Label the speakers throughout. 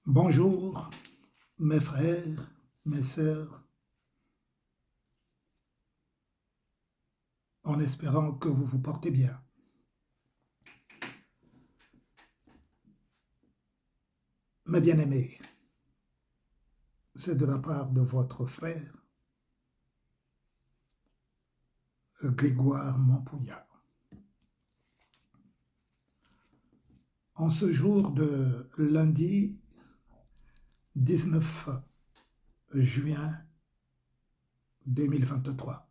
Speaker 1: Bonjour, mes frères, mes sœurs, en espérant que vous vous portez bien. Mes bien-aimés, c'est de la part de votre frère, Grégoire Montpouillard. En ce jour de lundi 19 juin 2023,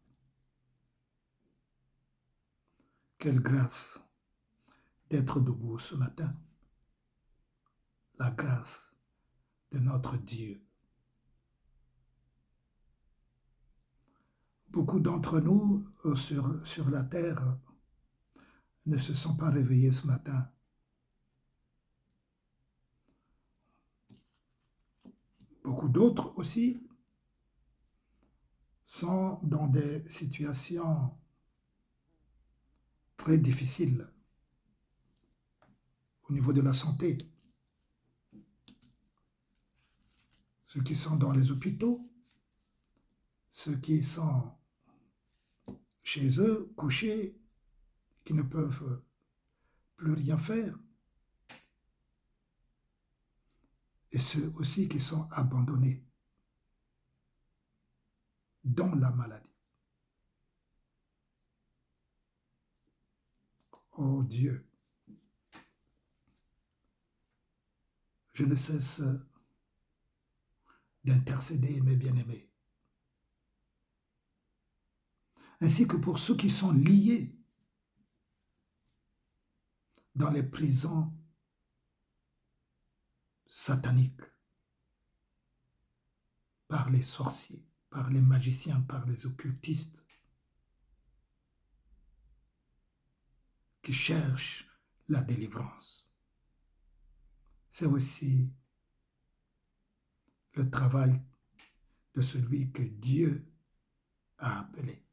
Speaker 1: quelle grâce d'être debout ce matin, la grâce de notre Dieu. Beaucoup d'entre nous sur la terre ne se sont pas réveillés ce matin. Beaucoup d'autres aussi sont dans des situations très difficiles au niveau de la santé. Ceux qui sont dans les hôpitaux, ceux qui sont chez eux, couchés, qui ne peuvent plus rien faire, et ceux aussi qui sont abandonnés dans la maladie. Oh Dieu, je ne cesse d'intercéder, mes bien-aimés, ainsi que pour ceux qui sont liés dans les prisons sataniques, par les sorciers, par les magiciens, par les occultistes, qui cherchent la délivrance. C'est aussi le travail de celui que Dieu a appelé.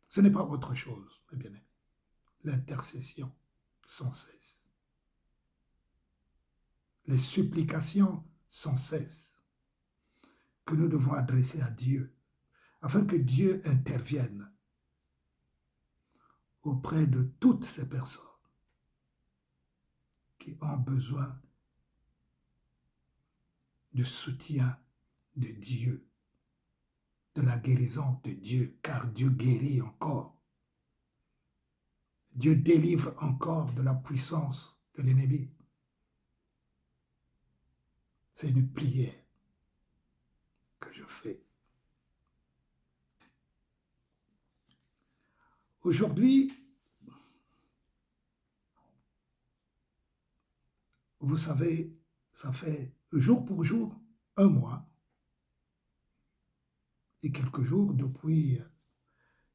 Speaker 1: Ce n'est pas autre chose, mes bien-aimés. L'intercession sans cesse. Les supplications sans cesse que nous devons adresser à Dieu, afin que Dieu intervienne auprès de toutes ces personnes qui ont besoin du soutien de Dieu, de la guérison de Dieu, car Dieu guérit encore. Dieu délivre encore de la puissance de l'ennemi. C'est une prière que je fais. Aujourd'hui, vous savez, ça fait jour pour jour, un mois et quelques jours depuis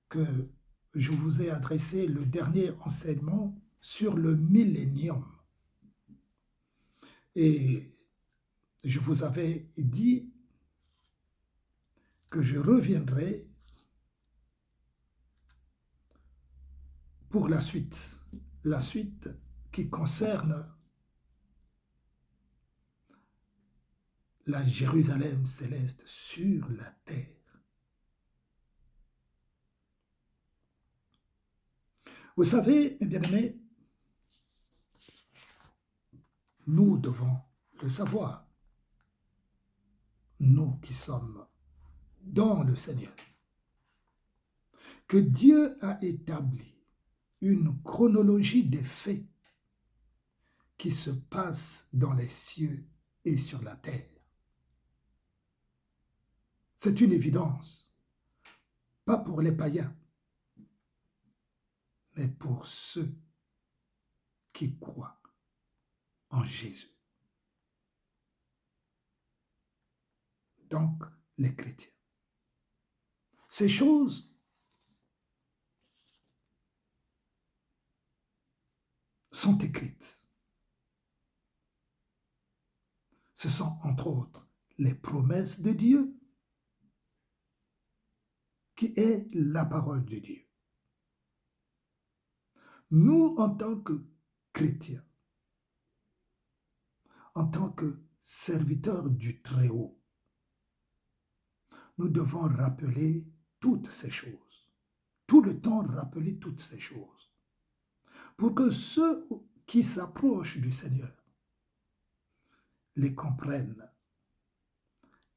Speaker 1: que je vous ai adressé le dernier enseignement sur le millénium. Et je vous avais dit que je reviendrai pour la suite qui concerne la Jérusalem céleste sur la terre. Vous savez, mes bien-aimés, nous devons le savoir, nous qui sommes dans le Seigneur, que Dieu a établi une chronologie des faits qui se passent dans les cieux et sur la terre. C'est une évidence, pas pour les païens, mais pour ceux qui croient en Jésus. Donc, les chrétiens. Ces choses sont écrites. Ce sont, entre autres, les promesses de Dieu, qui est la parole de Dieu. Nous, en tant que chrétiens, en tant que serviteurs du Très-Haut, nous devons rappeler toutes ces choses. Tout le temps rappeler toutes ces choses. Pour que ceux qui s'approchent du Seigneur les comprennent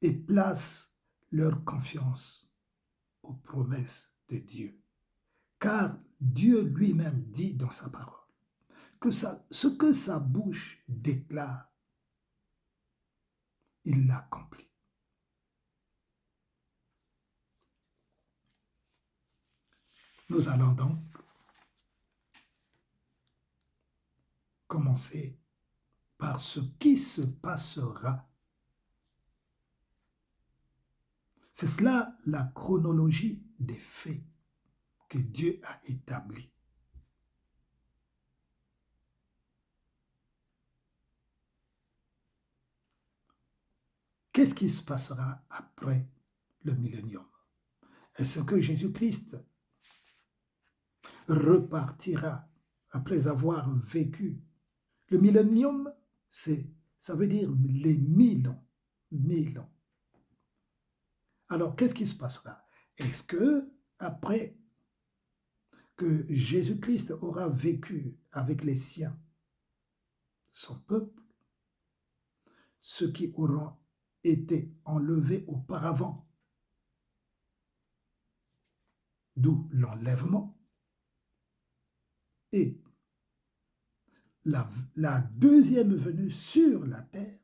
Speaker 1: et placent leur confiance aux promesses de Dieu. Car Dieu lui-même dit dans sa parole que ce que sa bouche déclare, il l'accomplit. Nous allons donc commencer par ce qui se passera. C'est cela la chronologie des faits que Dieu a établis. Qu'est-ce qui se passera après le millénium? Est-ce que Jésus-Christ repartira après avoir vécu? Le millénium, ça veut dire les 1000 ans. 1000 ans. Alors, qu'est-ce qui se passera? Est-ce que après que Jésus-Christ aura vécu avec les siens, son peuple, ceux qui auront été enlevés auparavant, d'où l'enlèvement, et la deuxième venue sur la terre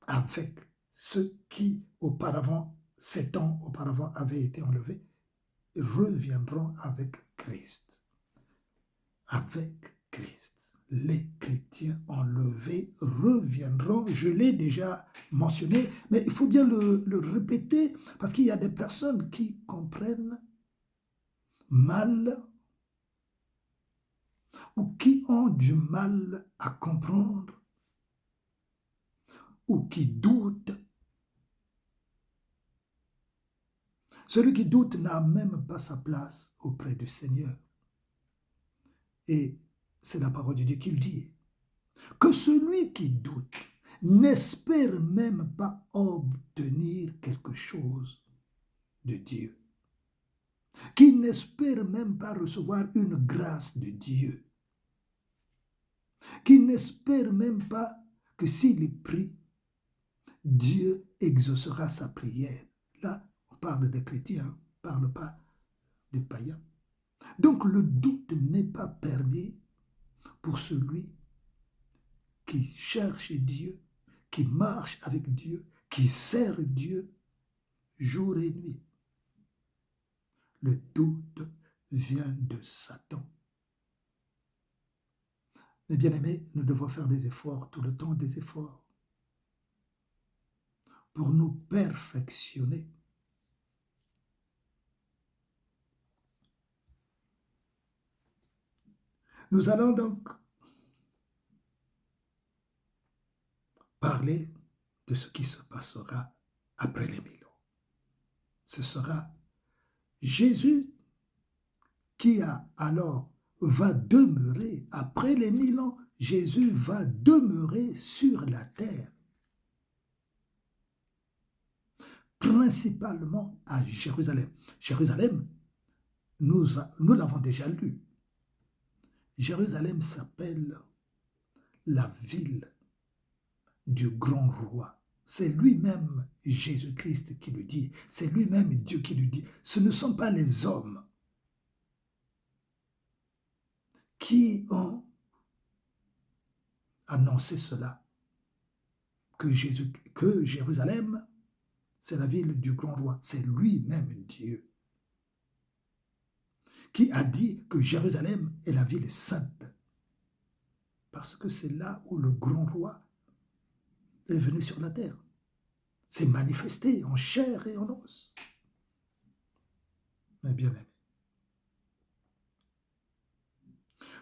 Speaker 1: avec ceux qui auparavant, 7 ans auparavant, avaient été enlevés, reviendront avec Christ. Avec Christ. Les chrétiens enlevés reviendront. Je l'ai déjà mentionné, mais il faut bien le répéter parce qu'il y a des personnes qui comprennent mal ou qui ont du mal à comprendre ou qui doutent. Celui qui doute n'a même pas sa place auprès du Seigneur. Et c'est la parole de Dieu qui le dit. Que celui qui doute n'espère même pas obtenir quelque chose de Dieu. Qui n'espère même pas recevoir une grâce de Dieu. Qui n'espère même pas que s'il prie, Dieu exaucera sa prière. Là, on parle des chrétiens, on ne parle pas des païens. Donc le doute n'est pas permis pour celui qui cherche Dieu, qui marche avec Dieu, qui sert Dieu jour et nuit. Le doute vient de Satan. Mais bien aimés, nous devons faire des efforts, tout le temps des efforts, pour nous perfectionner. Nous allons donc parler de ce qui se passera après les 1000 ans. Ce sera Jésus qui va demeurer, après les 1000 ans, Jésus va demeurer sur la terre, principalement à Jérusalem. Jérusalem, nous l'avons déjà lu. Jérusalem s'appelle la ville du grand roi. C'est lui-même Jésus-Christ qui le dit. C'est lui-même Dieu qui le dit. Ce ne sont pas les hommes qui ont annoncé cela, que Jérusalem, c'est la ville du grand roi. C'est lui-même Dieu qui a dit que Jérusalem est la ville sainte. Parce que c'est là où le grand roi est venu sur la terre. C'est manifesté en chair et en os. Mais bien aimé.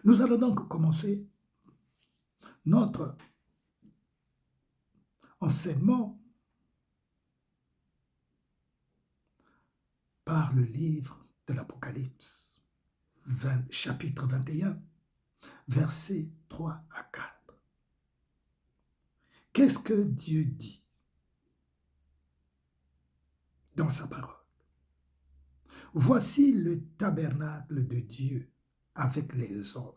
Speaker 1: Nous allons donc commencer notre enseignement par le livre de l'Apocalypse, chapitre 21, versets 3 à 4. Qu'est-ce que Dieu dit dans sa parole? Voici le tabernacle de Dieu avec les hommes.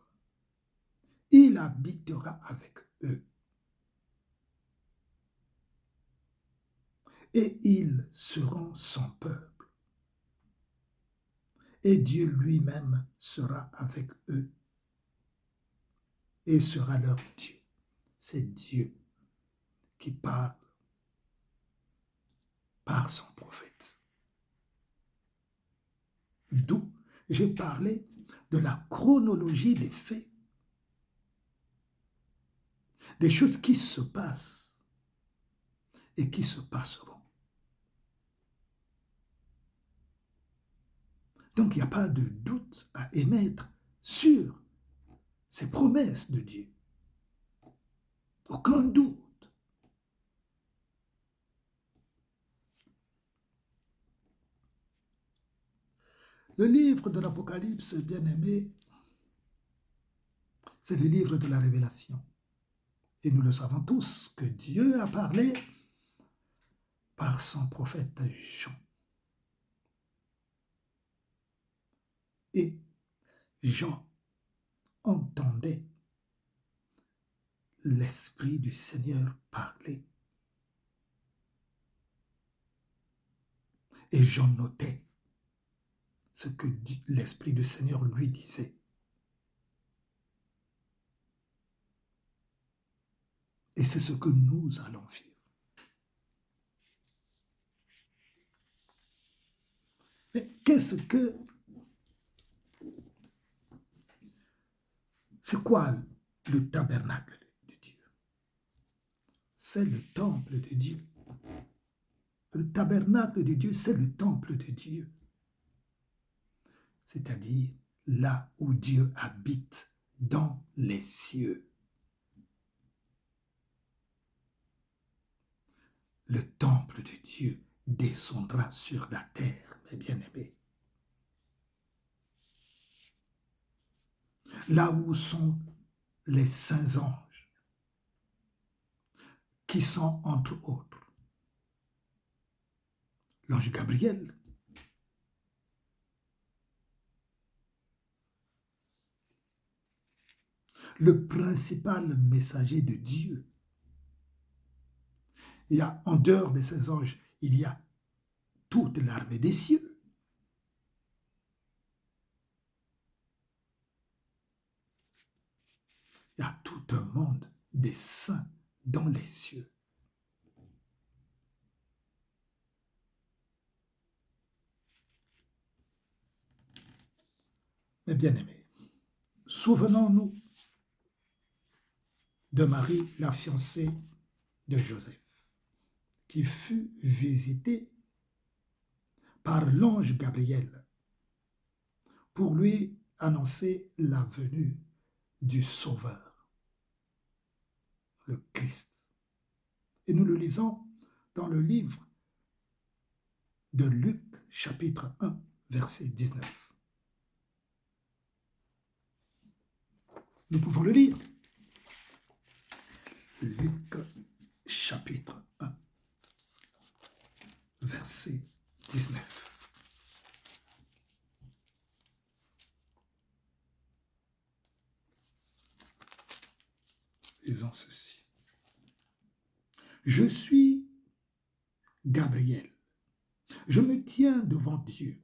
Speaker 1: Il habitera avec eux. Et ils seront son peuple. Et Dieu lui-même sera avec eux et sera leur Dieu. C'est Dieu qui parle par son prophète. D'où j'ai parlé de la chronologie des faits, des choses qui se passent et qui se passeront. Donc il n'y a pas de doute à émettre sur ces promesses de Dieu. Aucun doute. Le livre de l'Apocalypse, bien-aimé, c'est le livre de la révélation. Et nous le savons tous que Dieu a parlé par son prophète Jean. Et Jean entendait l'Esprit du Seigneur parler. Et Jean notait ce que l'Esprit du Seigneur lui disait. Et c'est ce que nous allons vivre. Mais c'est quoi le tabernacle de Dieu? C'est le temple de Dieu. Le tabernacle de Dieu, c'est le temple de Dieu. C'est-à-dire là où Dieu habite dans les cieux. Le temple de Dieu descendra sur la terre, mes bien-aimés. Là où sont les saints anges, qui sont entre autres l'ange Gabriel, le principal messager de Dieu. Il y a, en dehors de ces anges, il y a toute l'armée des cieux. Il y a tout un monde des saints dans les cieux. Mes bien-aimés, souvenons-nous de Marie, la fiancée de Joseph, qui fut visitée par l'ange Gabriel pour lui annoncer la venue du Sauveur, le Christ. Et nous le lisons dans le livre de Luc, chapitre 1, verset 19. Nous pouvons le lire. Luc, chapitre 1, verset 19. Lisons ceci. Je suis Gabriel. Je me tiens devant Dieu.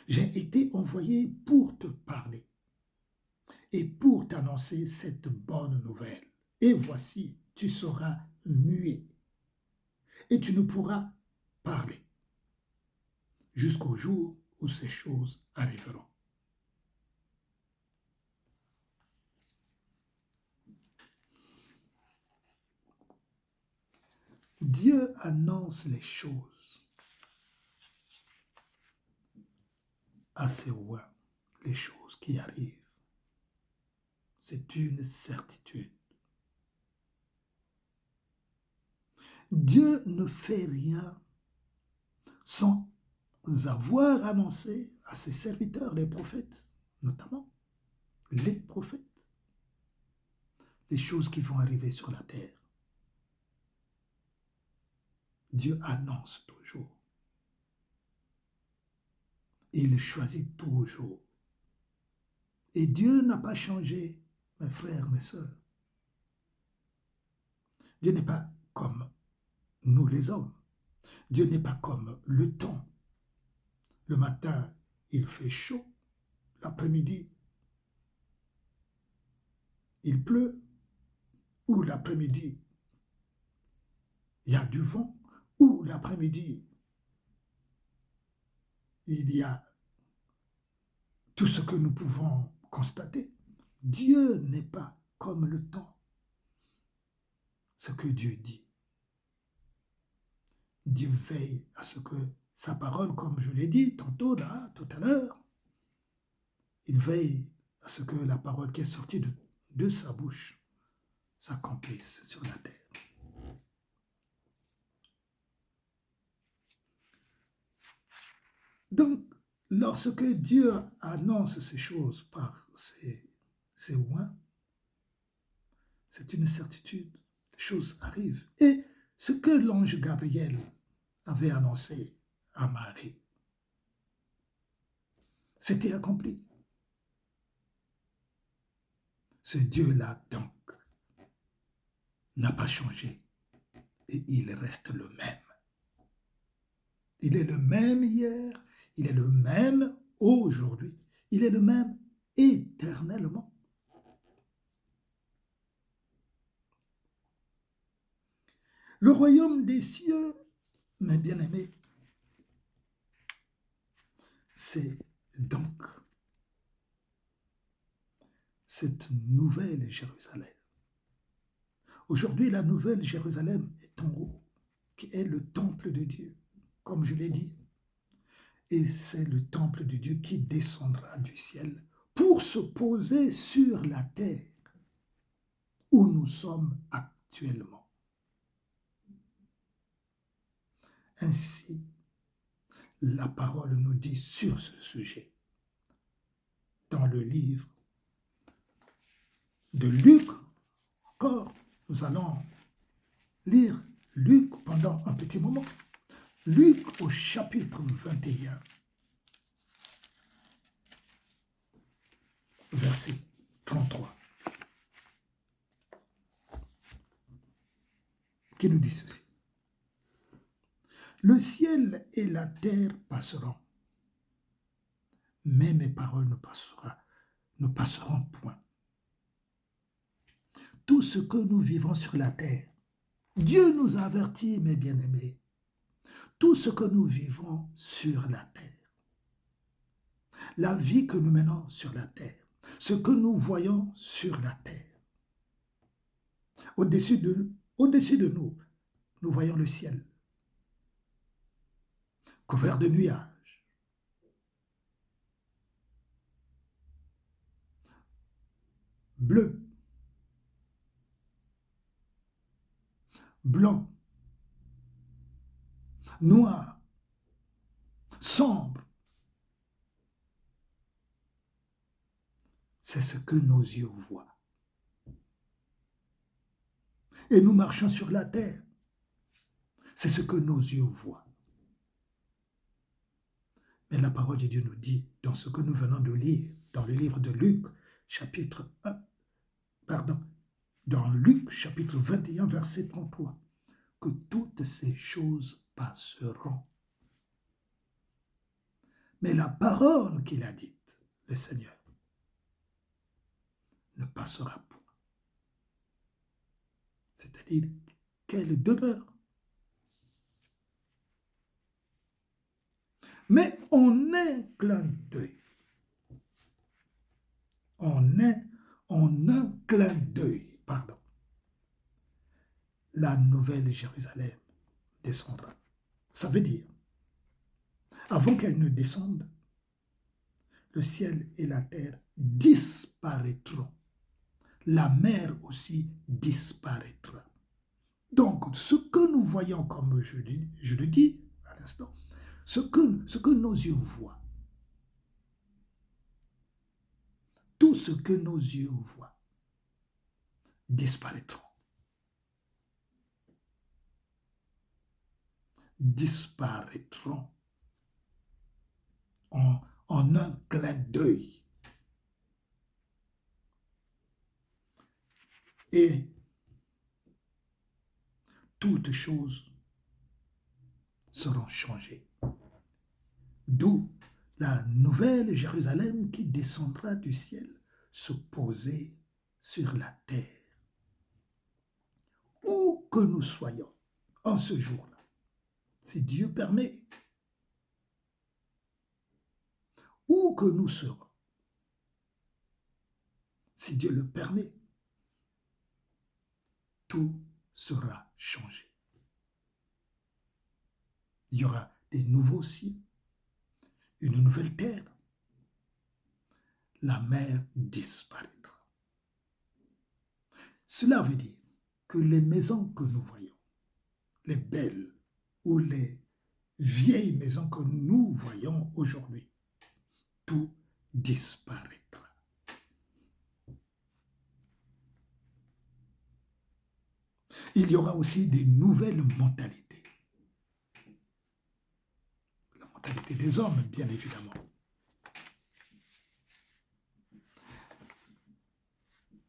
Speaker 1: J'ai été envoyé pour te parler et pour t'annoncer cette bonne nouvelle. Et voici, tu seras muet et tu ne pourras parler jusqu'au jour où ces choses arriveront. Dieu annonce les choses à ses rois, les choses qui arrivent. C'est une certitude. Dieu ne fait rien sans avoir annoncé à ses serviteurs, les prophètes, notamment les prophètes, les choses qui vont arriver sur la terre. Dieu annonce toujours. Il choisit toujours. Et Dieu n'a pas changé, mes frères, mes sœurs. Dieu n'est pas comme nous les hommes. Dieu n'est pas comme le temps. Le matin, il fait chaud. L'après-midi, il pleut. Ou l'après-midi, il y a du vent. Ou l'après-midi, il y a tout ce que nous pouvons constater. Dieu n'est pas comme le temps. Ce que Dieu dit. Dieu veille à ce que sa parole, comme je l'ai dit tantôt, là, tout à l'heure, il veille à ce que la parole qui est sortie de sa bouche s'accomplisse sur la terre. Donc, lorsque Dieu annonce ces choses par ses oins, c'est une certitude, les choses arrivent. Et ce que l'ange Gabriel avait annoncé à Marie, c'était accompli. Ce Dieu-là, donc, n'a pas changé et il reste le même. Il est le même hier, il est le même aujourd'hui, il est le même éternellement. Le royaume des cieux, mes bien-aimés, c'est donc cette nouvelle Jérusalem. Aujourd'hui, la nouvelle Jérusalem est en haut, qui est le temple de Dieu, comme je l'ai dit. Et c'est le temple de Dieu qui descendra du ciel pour se poser sur la terre où nous sommes actuellement. Ainsi, la parole nous dit sur ce sujet, dans le livre de Luc, encore, nous allons lire Luc pendant un petit moment. Luc au chapitre 21, verset 33, qui nous dit ceci. Le ciel et la terre passeront, mais mes paroles ne passeront point. Tout ce que nous vivons sur la terre, Dieu nous a avertis, mes bien-aimés, tout ce que nous vivons sur la terre, la vie que nous menons sur la terre, ce que nous voyons sur la terre, au-dessus de nous, nous voyons le ciel, couvert de nuages, bleu, blanc, noir, sombre. C'est ce que nos yeux voient. Et nous marchons sur la terre. C'est ce que nos yeux voient. Mais la parole de Dieu nous dit, dans ce que nous venons de lire, dans le livre de Luc, chapitre 1, dans Luc, chapitre 21, verset 33, que toutes ces choses passeront. Mais la parole qu'il a dite, le Seigneur, ne passera point. C'est-à-dire qu'elle demeure. Mais en un clin d'œil, en un clin d'œil, la nouvelle Jérusalem descendra. Ça veut dire, avant qu'elle ne descende, le ciel et la terre disparaîtront. La mer aussi disparaîtra. Donc, ce que nous voyons, comme je le dis à l'instant, ce que nos yeux voient, tout ce que nos yeux voient disparaîtront. disparaîtront en un clin d'œil. Et toutes choses seront changées. D'où la nouvelle Jérusalem qui descendra du ciel se poser sur la terre. Où que nous soyons en ce jour-là, si Dieu permet, où que nous serons, si Dieu le permet, tout sera changé. Il y aura des nouveaux cieux, une nouvelle terre. La mer disparaîtra. Cela veut dire que les maisons que nous voyons, les belles ou les vieilles maisons que nous voyons aujourd'hui, tout disparaîtra. Il y aura aussi des nouvelles mentalités. La mentalité des hommes, bien évidemment.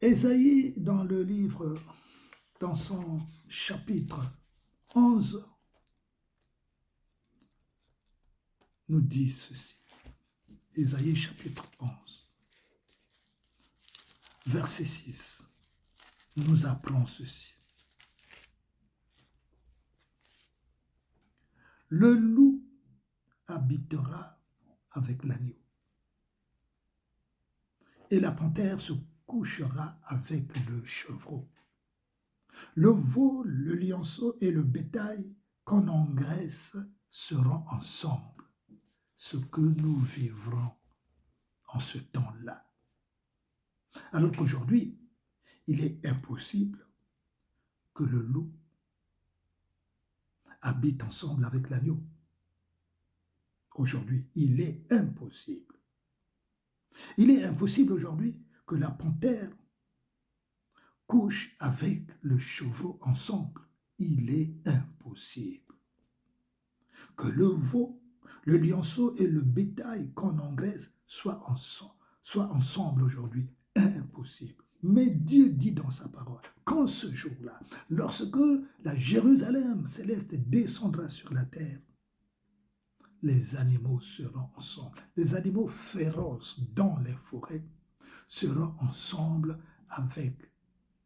Speaker 1: Ésaïe, dans le livre, dans son chapitre 11, nous dit ceci. Ésaïe chapitre 11, verset 6, nous apprend ceci. Le loup habitera avec l'agneau, et la panthère se couchera avec le chevreau. Le veau, le lionceau et le bétail qu'on engraisse seront ensemble, ce que nous vivrons en ce temps-là. Alors qu'aujourd'hui, il est impossible que le loup habite ensemble avec l'agneau. Aujourd'hui, il est impossible. Il est impossible aujourd'hui que la panthère couche avec le chevreau ensemble. Il est impossible. Que le veau, le lionceau et le bétail qu'on engraisse soient ensemble aujourd'hui. Impossible. Mais Dieu dit dans sa parole qu'en ce jour-là, lorsque la Jérusalem céleste descendra sur la terre, les animaux seront ensemble. Les animaux féroces dans les forêts seront ensemble avec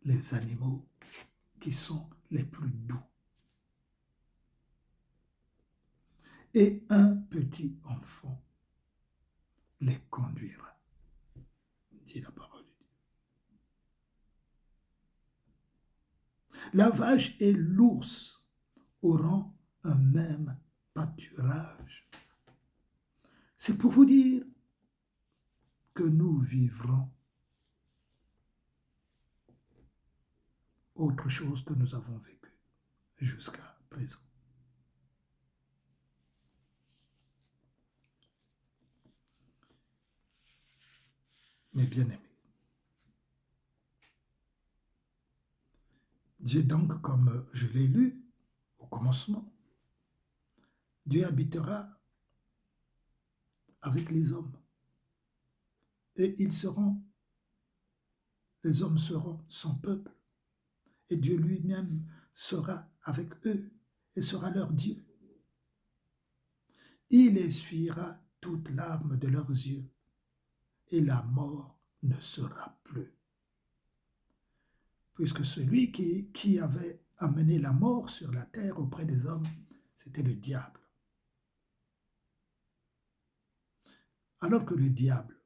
Speaker 1: les animaux qui sont les plus doux. Et un petit enfant les conduira, dit la parole de Dieu. La vache et l'ours auront un même pâturage. C'est pour vous dire que nous vivrons autre chose que nous avons vécu jusqu'à présent. Mes bien-aimés, Dieu donc, comme je l'ai lu au commencement, Dieu habitera avec les hommes et les hommes seront son peuple et Dieu lui-même sera avec eux et sera leur Dieu. Il essuiera toute larme de leurs yeux et la mort ne sera plus. Puisque celui qui avait amené la mort sur la terre auprès des hommes, c'était le diable. Alors que le diable,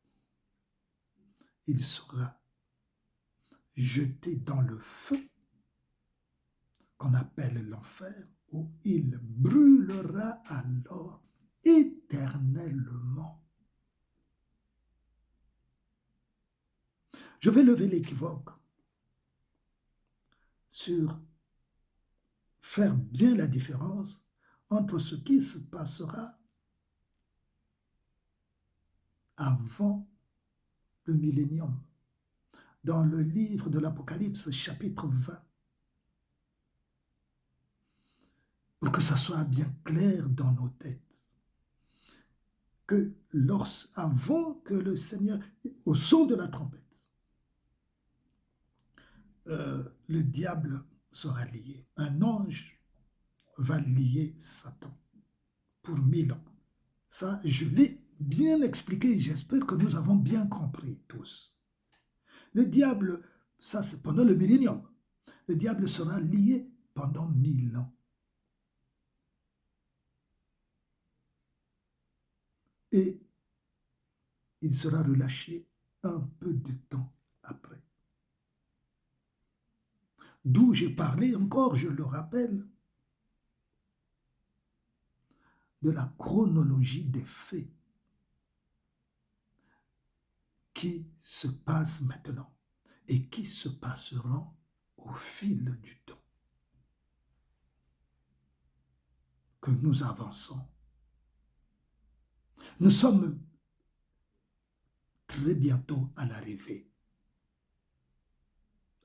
Speaker 1: il sera jeté dans le feu qu'on appelle l'enfer, où il brûlera alors éternellement. Je vais lever l'équivoque sur faire bien la différence entre ce qui se passera avant le millénium. Dans le livre de l'Apocalypse, chapitre 20, pour que ça soit bien clair dans nos têtes, que avant que le Seigneur, au son de la trompette, le diable sera lié. Un ange va lier Satan pour 1000 ans. Ça, je l'ai bien expliqué. J'espère que nous avons bien compris tous. Le diable, ça c'est pendant le millénium. Le diable sera lié pendant 1000 ans. Et il sera relâché un peu de temps après. D'où j'ai parlé encore, je le rappelle, de la chronologie des faits qui se passent maintenant et qui se passeront au fil du temps. Que nous avançons. Nous sommes très bientôt à l'arrivée.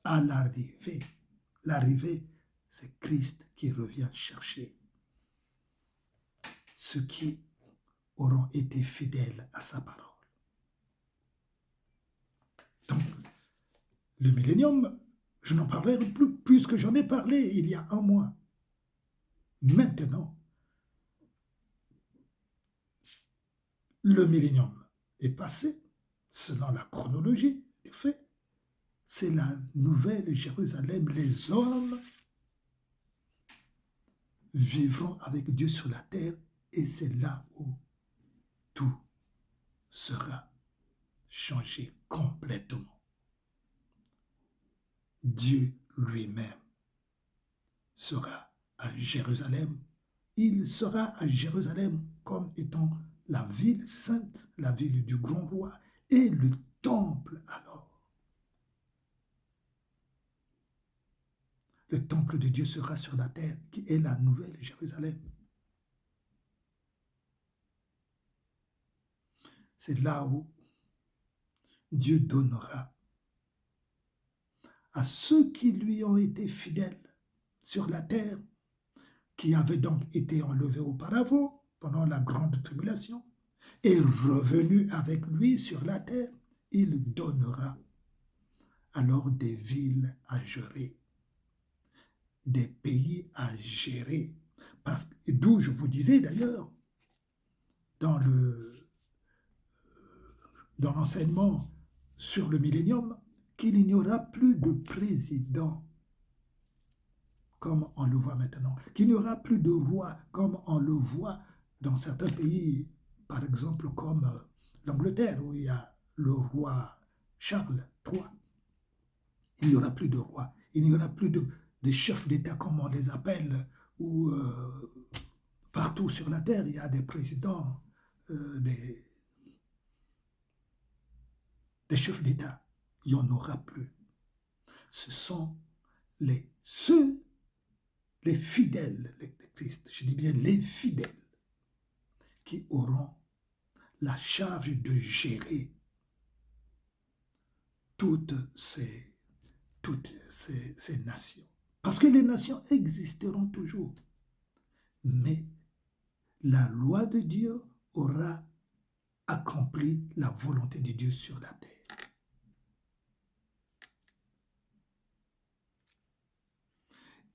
Speaker 1: À l'arrivée. L'arrivée, c'est Christ qui revient chercher ceux qui auront été fidèles à sa parole. Donc, le millénium, je n'en parlerai plus puisque j'en ai parlé il y a un mois. Maintenant, le millénium est passé selon la chronologie des faits. C'est la nouvelle Jérusalem. Les hommes vivront avec Dieu sur la terre et c'est là où tout sera changé complètement. Dieu lui-même sera à Jérusalem. Il sera à Jérusalem comme étant la ville sainte, la ville du grand roi et le temple alors. Le temple de Dieu sera sur la terre qui est la nouvelle Jérusalem. C'est là où Dieu donnera à ceux qui lui ont été fidèles sur la terre, qui avaient donc été enlevés auparavant pendant la grande tribulation, et revenus avec lui sur la terre, il donnera alors des villes à gérer, des pays à gérer. D'où je vous disais d'ailleurs, dans l'enseignement sur le millénium, qu'il n'y aura plus de président comme on le voit maintenant, qu'il n'y aura plus de roi comme on le voit dans certains pays, par exemple comme l'Angleterre, où il y a le roi Charles III. Il n'y aura plus de roi, il n'y aura plus de chefs d'État comme on les appelle, où partout sur la terre il y a des présidents, des chefs d'État. Il n'y en aura plus. Ce sont ceux les fidèles de Christ, je dis bien les fidèles, qui auront la charge de gérer toutes ces nations. Parce que les nations existeront toujours. Mais la loi de Dieu aura accompli la volonté de Dieu sur la terre.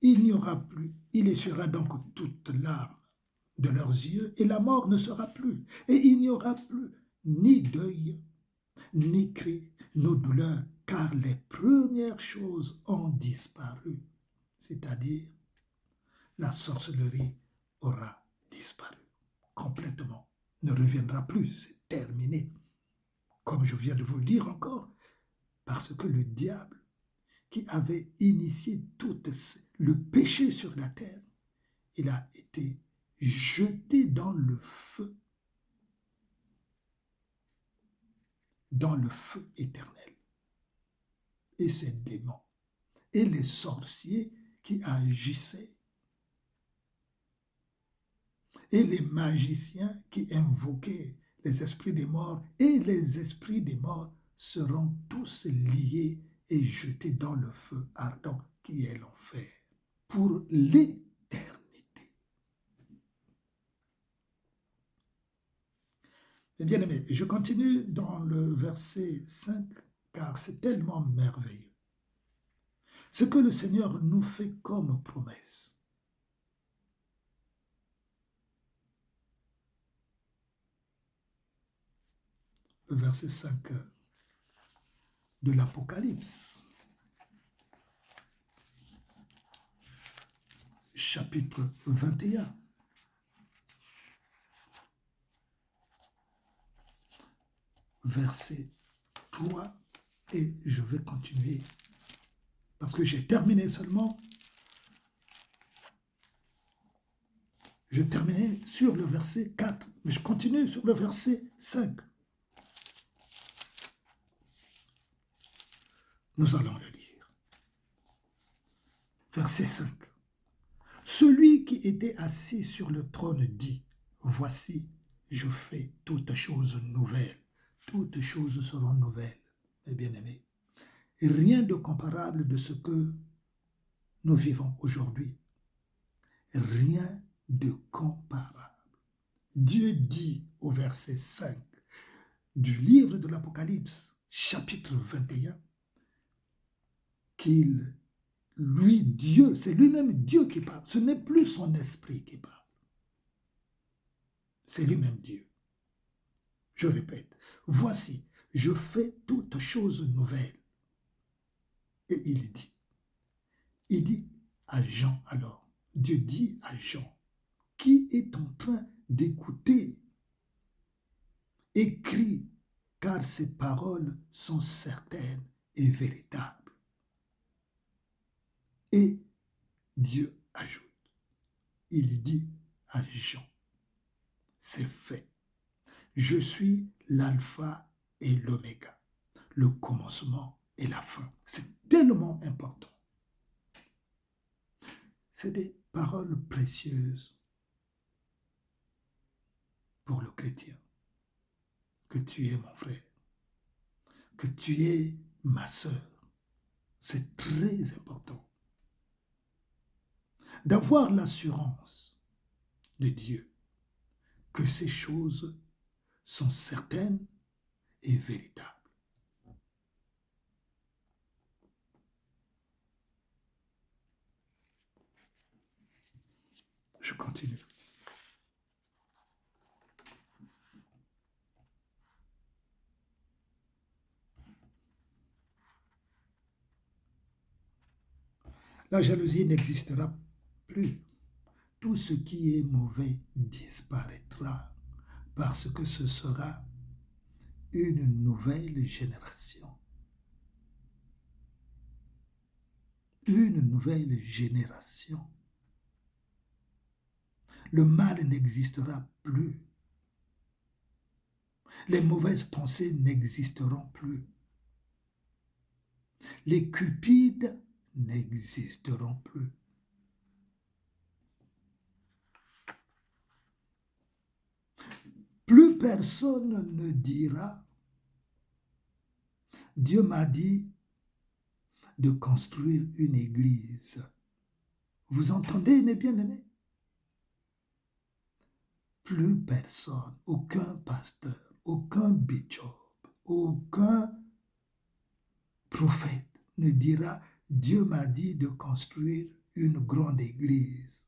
Speaker 1: Il n'y aura plus, il essuiera donc toute larme de leurs yeux, et la mort ne sera plus. Et il n'y aura plus ni deuil, ni cri, ni douleur, car les premières choses ont disparu. C'est-à-dire, la sorcellerie aura disparu complètement, ne reviendra plus, c'est terminé. Comme je viens de vous le dire encore, parce que le diable qui avait initié tout le péché sur la terre, il a été jeté dans le feu éternel. Et ces démons et les sorciers qui agissaient et les magiciens qui invoquaient les esprits des morts et les esprits des morts seront tous liés et jetés dans le feu ardent qui est l'enfer pour l'éternité. continue dans le verset 5, car c'est tellement merveilleux. Ce que le Seigneur nous fait comme promesse. Le verset 5 de l'Apocalypse, chapitre 21. Verset 3, et je vais continuer parce que j'ai terminé seulement. Je terminais sur le verset 4, mais je continue sur le verset 5. Nous allons le lire. Verset 5. Celui qui était assis sur le trône dit, voici, je fais toutes choses nouvelles. Toutes choses seront nouvelles, mes bien-aimés. Et rien de comparable de ce que nous vivons aujourd'hui. Rien de comparable. Dieu dit au verset 5 du livre de l'Apocalypse, chapitre 21, qu'il, lui, Dieu, c'est lui-même Dieu qui parle. Ce n'est plus son esprit qui parle. C'est lui-même Dieu. Je répète, voici, je fais toutes choses nouvelles. Et il dit à Jean alors, Dieu dit à Jean, qui est en train d'écouter, écrit, car ces paroles sont certaines et véritables. Et Dieu ajoute, il dit à Jean, c'est fait. Je suis l'alpha et l'oméga, le commencement et la fin. C'est tellement important. C'est des paroles précieuses pour le chrétien. Que tu es mon frère, que tu es ma sœur. C'est très important d'avoir l'assurance de Dieu que ces choses sont certaines et véritables. Je continue. La jalousie n'existera plus. Tout ce qui est mauvais disparaîtra parce que ce sera une nouvelle génération. Une nouvelle génération. Le mal n'existera plus. Les mauvaises pensées n'existeront plus. Les cupides n'existeront plus. Plus personne ne dira, Dieu m'a dit de construire une église. Vous entendez, mes bien-aimés? Plus personne, aucun pasteur, aucun bishop, aucun prophète ne dira, Dieu m'a dit de construire une grande église.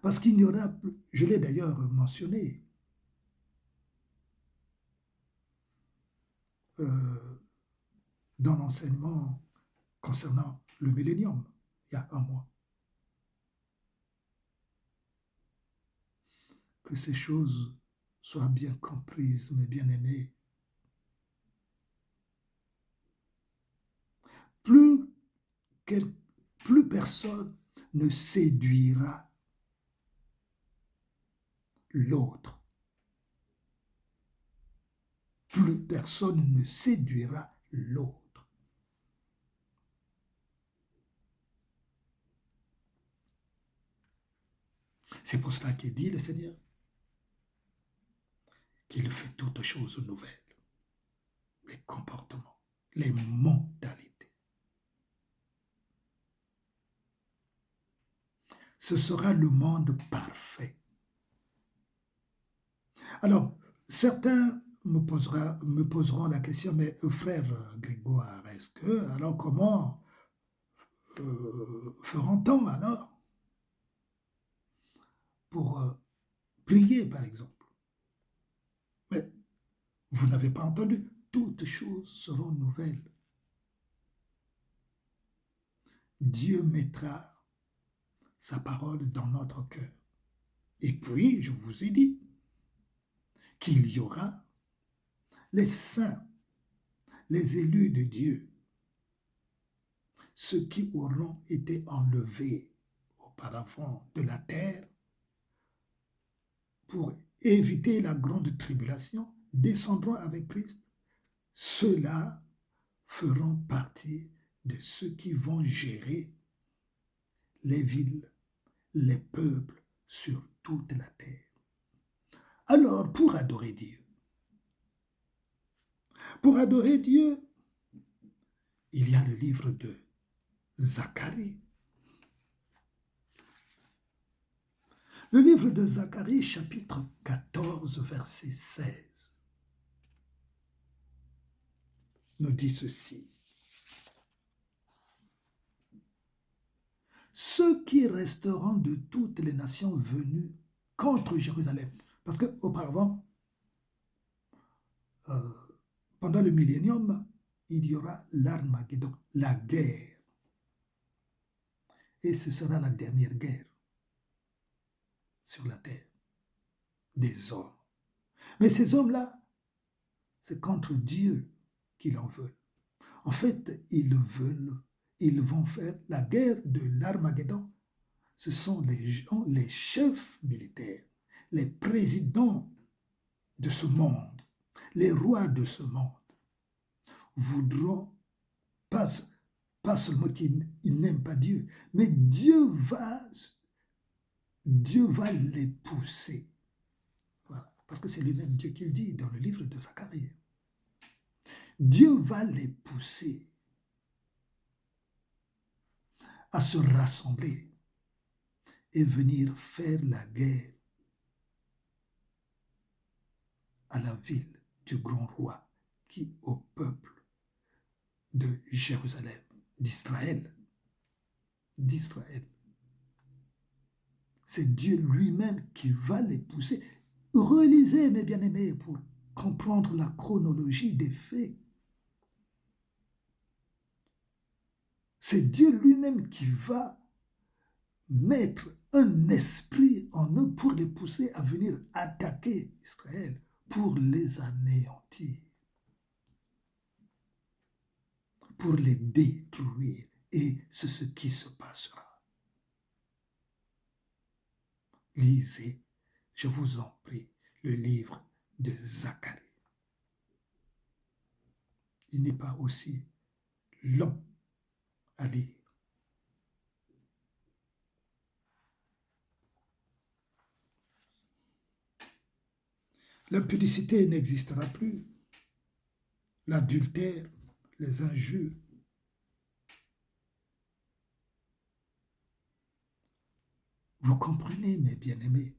Speaker 1: Parce qu'il n'y aura plus, je l'ai d'ailleurs mentionné, dans l'enseignement concernant le millénium, il y a un mois. Que ces choses soient bien comprises, mes bien-aimés. Plus personne ne séduira l'autre. Plus personne ne séduira l'autre. C'est pour cela qu'il dit le Seigneur qu'il fait toutes choses nouvelles. Les comportements, les mentalités. Ce sera le monde parfait. Alors, Certains me poseront la question, mais frère Grégoire, est-ce que, alors comment fera-t-on alors pour prier, par exemple? Mais vous n'avez pas entendu, toutes choses seront nouvelles. Dieu mettra sa parole dans notre cœur. Et puis, je vous ai dit qu'il y aura les saints, les élus de Dieu, ceux qui auront été enlevés auparavant de la terre pour éviter la grande tribulation, descendront avec Christ. Ceux-là feront partie de ceux qui vont gérer les villes, les peuples sur toute la terre. Alors, pour adorer Dieu, il y a le livre de Zacharie. Le livre de Zacharie, chapitre 14, verset 16, nous dit ceci. Ceux qui resteront de toutes les nations venues contre Jérusalem. Parce qu'auparavant, pendant le millénium, il y aura l'Armageddon, la guerre. Et ce sera la dernière guerre sur la terre des hommes. Mais ces hommes-là, c'est contre Dieu qu'ils en veulent. En fait, ils vont faire la guerre de l'Armageddon. Ce sont les gens, les chefs militaires, les présidents de ce monde, les rois de ce monde, voudront pas seulement qu'ils n'aiment pas Dieu, mais Dieu va les pousser. Voilà. Parce que c'est lui-même Dieu qui le dit dans le livre de Zacharie. Dieu va les pousser à se rassembler et venir faire la guerre à la ville du grand roi qui au peuple de Jérusalem, d'Israël. C'est Dieu lui-même qui va les pousser. Relisez, mes bien-aimés, pour comprendre la chronologie des faits. C'est Dieu lui-même qui va mettre un esprit en eux pour les pousser à venir attaquer Israël, pour les anéantir, pour les détruire. Et c'est ce qui se passera. Lisez, je vous en prie, le livre de Zacharie. Il n'est pas aussi long à lire. L'impudicité n'existera plus. L'adultère, les injures. Vous comprenez, mes bien-aimés?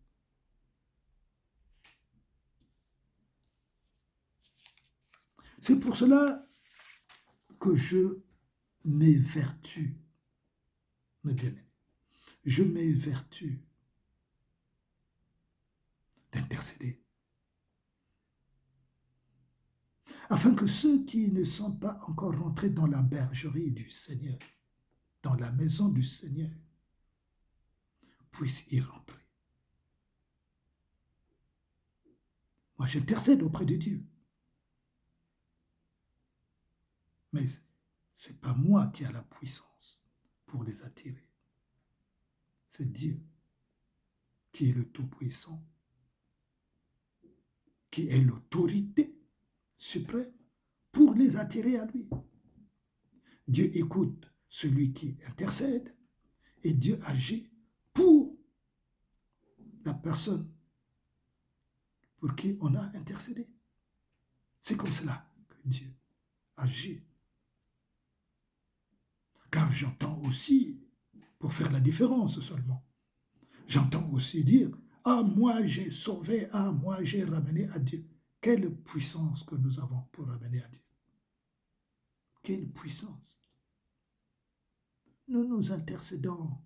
Speaker 1: C'est pour cela que je m'évertue, mes bien-aimés. Je m'évertue d'intercéder, afin que ceux qui ne sont pas encore rentrés dans la bergerie du Seigneur, dans la maison du Seigneur, puissent y rentrer. Moi, j'intercède auprès de Dieu. Mais ce n'est pas moi qui ai la puissance pour les attirer. C'est Dieu qui est le Tout-Puissant, qui est l'autorité suprême pour les attirer à lui. Dieu écoute celui qui intercède et Dieu agit pour la personne pour qui on a intercédé. C'est comme cela que Dieu agit. Car j'entends aussi, pour faire la différence seulement, j'entends aussi dire, ah, moi j'ai sauvé, ah, moi j'ai ramené à Dieu. Quelle puissance que nous avons pour amener à Dieu. Quelle puissance. Nous intercédons.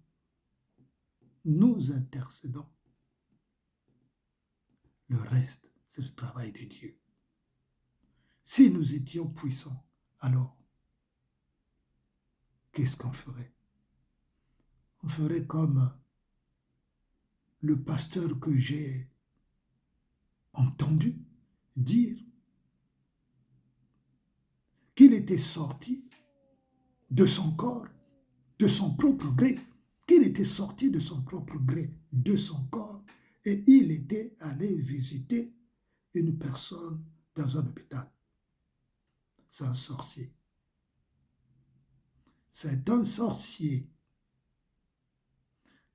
Speaker 1: Nous intercédons. Le reste, c'est le travail de Dieu. Si nous étions puissants, alors, qu'est-ce qu'on ferait? On ferait comme le pasteur que j'ai entendu dire qu'il était sorti de son corps, de son propre gré, qu'il était sorti de son propre gré, de son corps, et il était allé visiter une personne dans un hôpital. C'est un sorcier. C'est un sorcier,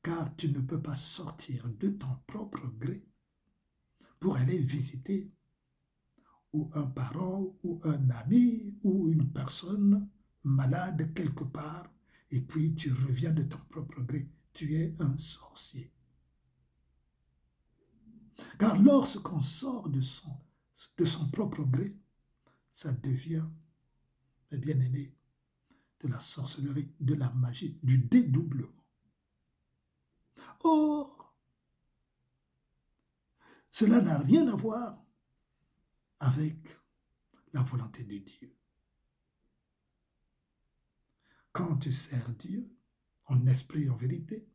Speaker 1: car tu ne peux pas sortir de ton propre gré pour aller visiter ou un parent, ou un ami, ou une personne malade quelque part, et puis tu reviens de ton propre gré. Tu es un sorcier. Car lorsqu'on sort de son propre gré, ça devient, mes bien-aimés, de la sorcellerie, de la magie, du dédoublement. Or, cela n'a rien à voir avec la volonté de Dieu. Quand tu sers Dieu, en esprit et en vérité,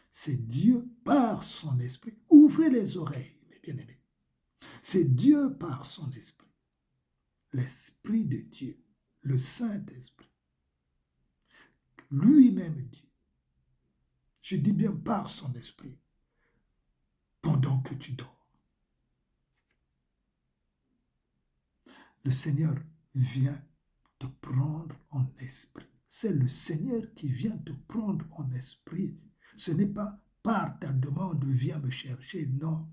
Speaker 1: c'est Dieu par son esprit. Ouvrez les oreilles, mes bien-aimés. C'est Dieu par son esprit. L'esprit de Dieu, le Saint-Esprit. Lui-même Dieu. Je dis bien par son esprit. Pendant que tu dors. Le Seigneur vient te prendre en esprit. C'est le Seigneur qui vient te prendre en esprit. Ce n'est pas par ta demande, viens me chercher, non.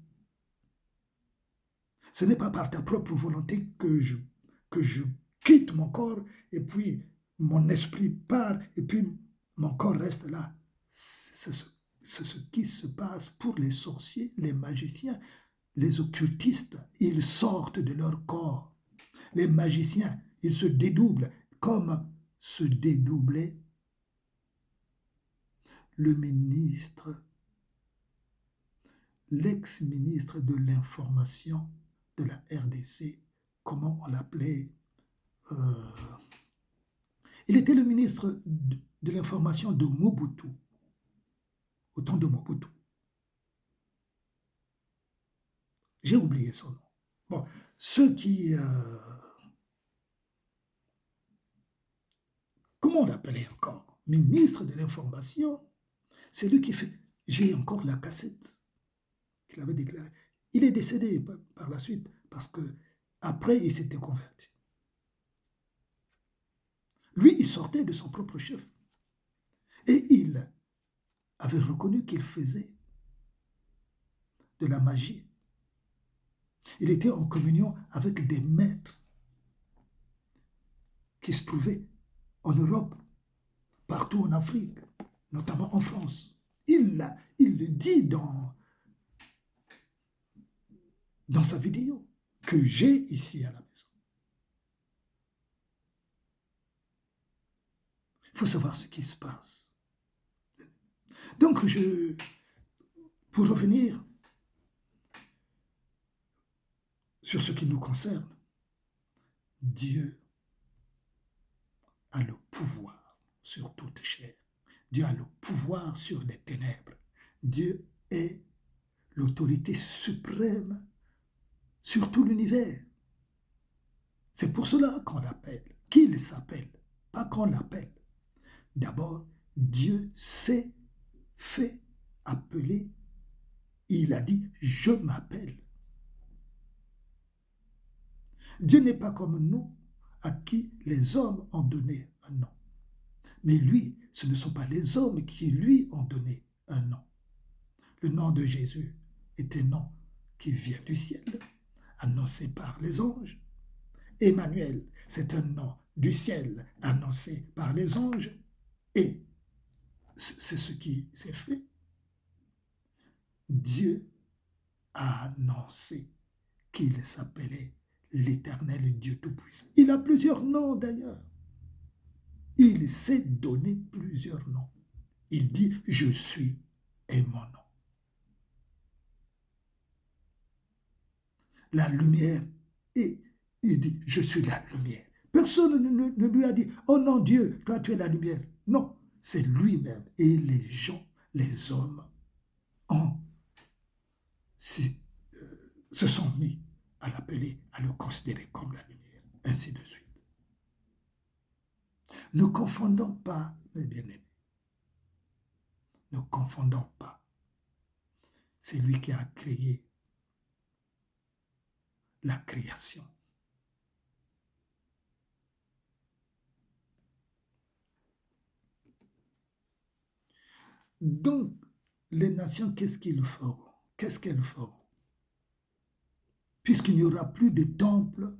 Speaker 1: Ce n'est pas par ta propre volonté que je quitte mon corps et puis mon esprit part et puis mon corps reste là. C'est ce qui se passe pour les sorciers, les magiciens, les occultistes. Ils sortent de leur corps. Les magiciens, ils se dédoublent comme se dédoublait le ministre, l'ex-ministre de l'information de la RDC, comment on l'appelait, il était le ministre de l'information de Mobutu, au temps de Mobutu. J'ai oublié son nom. Bon, ceux qui... comment on l'appelait encore? Ministre de l'information, c'est lui qui fait... J'ai encore la cassette qu'il avait déclarée. Il est décédé par la suite parce que après il s'était converti. Lui, il sortait de son propre chef. Et il avait reconnu qu'il faisait de la magie. Il était en communion avec des maîtres qui se trouvaient en Europe, partout en Afrique, notamment en France. Il le dit dans sa vidéo que j'ai ici à la maison. Il faut savoir ce qui se passe. Donc, pour revenir sur ce qui nous concerne, Dieu a le pouvoir sur toute chair. Dieu a le pouvoir sur les ténèbres. Dieu est l'autorité suprême sur tout l'univers. C'est pour cela qu'on l'appelle, qu'il s'appelle, pas qu'on l'appelle. D'abord, Dieu s'est fait appeler. Il a dit, je m'appelle. Dieu n'est pas comme nous, à qui les hommes ont donné un nom. Mais lui, ce ne sont pas les hommes qui lui ont donné un nom. Le nom de Jésus est un nom qui vient du ciel, annoncé par les anges. Emmanuel, c'est un nom du ciel, annoncé par les anges. Et c'est ce qui s'est fait. Dieu a annoncé qu'il s'appelait l'Éternel Dieu Tout-Puissant. Il a plusieurs noms d'ailleurs. Il s'est donné plusieurs noms. Il dit « Je suis » est mon nom. La lumière, et il dit « Je suis la lumière ». Personne ne lui a dit « Oh non Dieu, toi tu es la lumière ». Non, c'est lui-même. Et les gens, les hommes, se sont mis à l'appeler, à le considérer comme la lumière, ainsi de suite. Ne confondons pas, mes bien-aimés. Ne confondons pas. C'est lui qui a créé la création. Donc, les nations, qu'est-ce qu'ils feront? Qu'est-ce qu'elles feront? Puisqu'il n'y aura plus de temple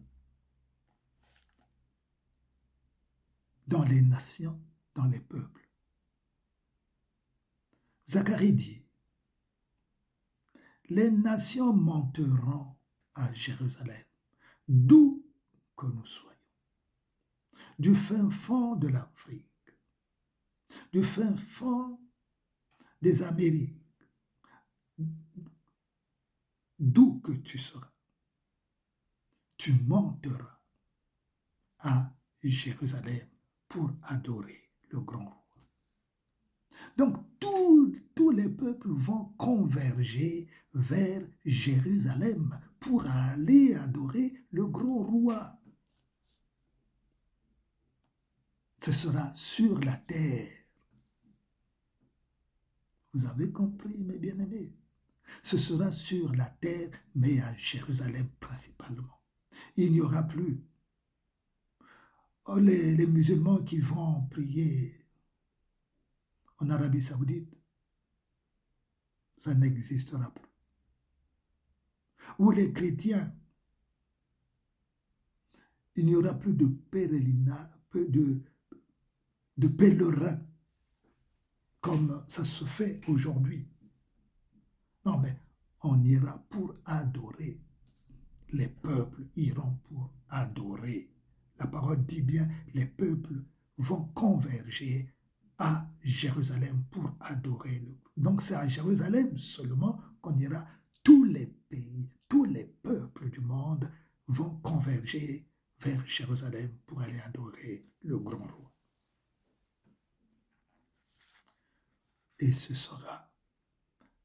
Speaker 1: dans les nations, dans les peuples. Zacharie dit, les nations monteront à Jérusalem, d'où que nous soyons, du fin fond de l'Afrique, du fin fond des Amériques, d'où que tu seras, tu monteras à Jérusalem pour adorer le grand roi. Donc, tous les peuples vont converger vers Jérusalem pour aller adorer le grand roi. Ce sera sur la terre. Vous avez compris, mes bien-aimés? Ce sera sur la terre, mais à Jérusalem principalement. Il n'y aura plus les musulmans qui vont prier en Arabie Saoudite. Ça n'existera plus. Ou les chrétiens, il n'y aura plus de pèlerinage, de pèlerins, comme ça se fait aujourd'hui. Non, mais on ira pour adorer. Les peuples iront pour adorer. La parole dit bien, les peuples vont converger à Jérusalem pour adorer. Donc c'est à Jérusalem seulement qu'on ira. Tous les pays, tous les peuples du monde vont converger vers Jérusalem pour aller adorer le grand roi. Et ce sera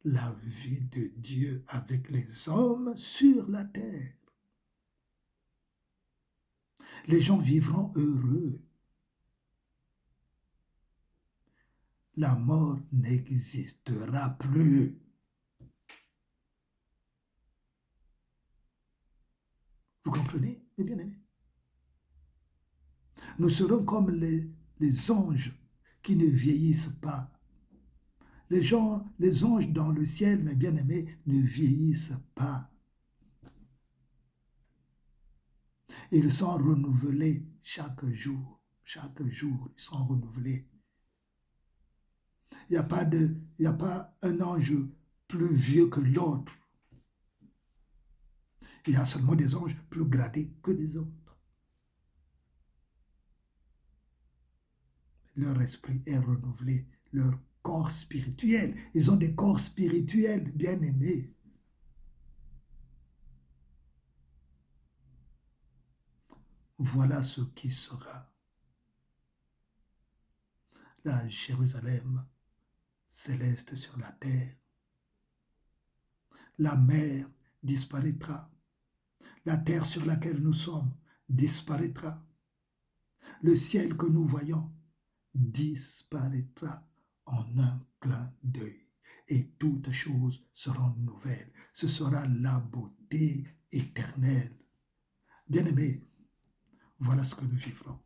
Speaker 1: la vie de Dieu avec les hommes sur la terre. Les gens vivront heureux. La mort n'existera plus. Vous comprenez, mes bien-aimés? Nous serons comme les anges qui ne vieillissent pas. Les anges dans le ciel, mes bien-aimés, ne vieillissent pas. Ils sont renouvelés chaque jour. Chaque jour, ils sont renouvelés. Il n'y a pas un ange plus vieux que l'autre. Il y a seulement des anges plus gradés que les autres. Leur esprit est renouvelé, leur corps spirituel. Ils ont des corps spirituels bien aimés. Voilà ce qui sera. La Jérusalem céleste sur la terre. La mer disparaîtra. La terre sur laquelle nous sommes disparaîtra. Le ciel que nous voyons disparaîtra en un clin d'œil. Et toutes choses seront nouvelles. Ce sera la beauté éternelle. Bien-aimés, voilà ce que nous vivrons.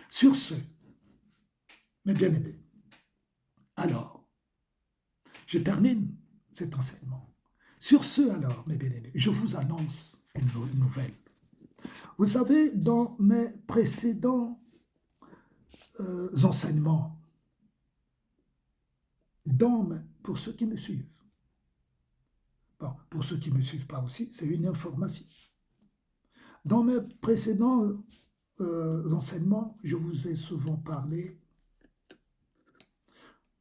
Speaker 1: Sur ce, mes bien-aimés, alors, je termine cet enseignement. Sur ce, alors, mes bien-aimés, je vous annonce une nouvelle. Vous savez, dans mes précédents enseignements, pour ceux qui me suivent, Bon, pour ceux qui ne me suivent pas aussi, c'est une information. Dans mes précédents enseignements, je vous ai souvent parlé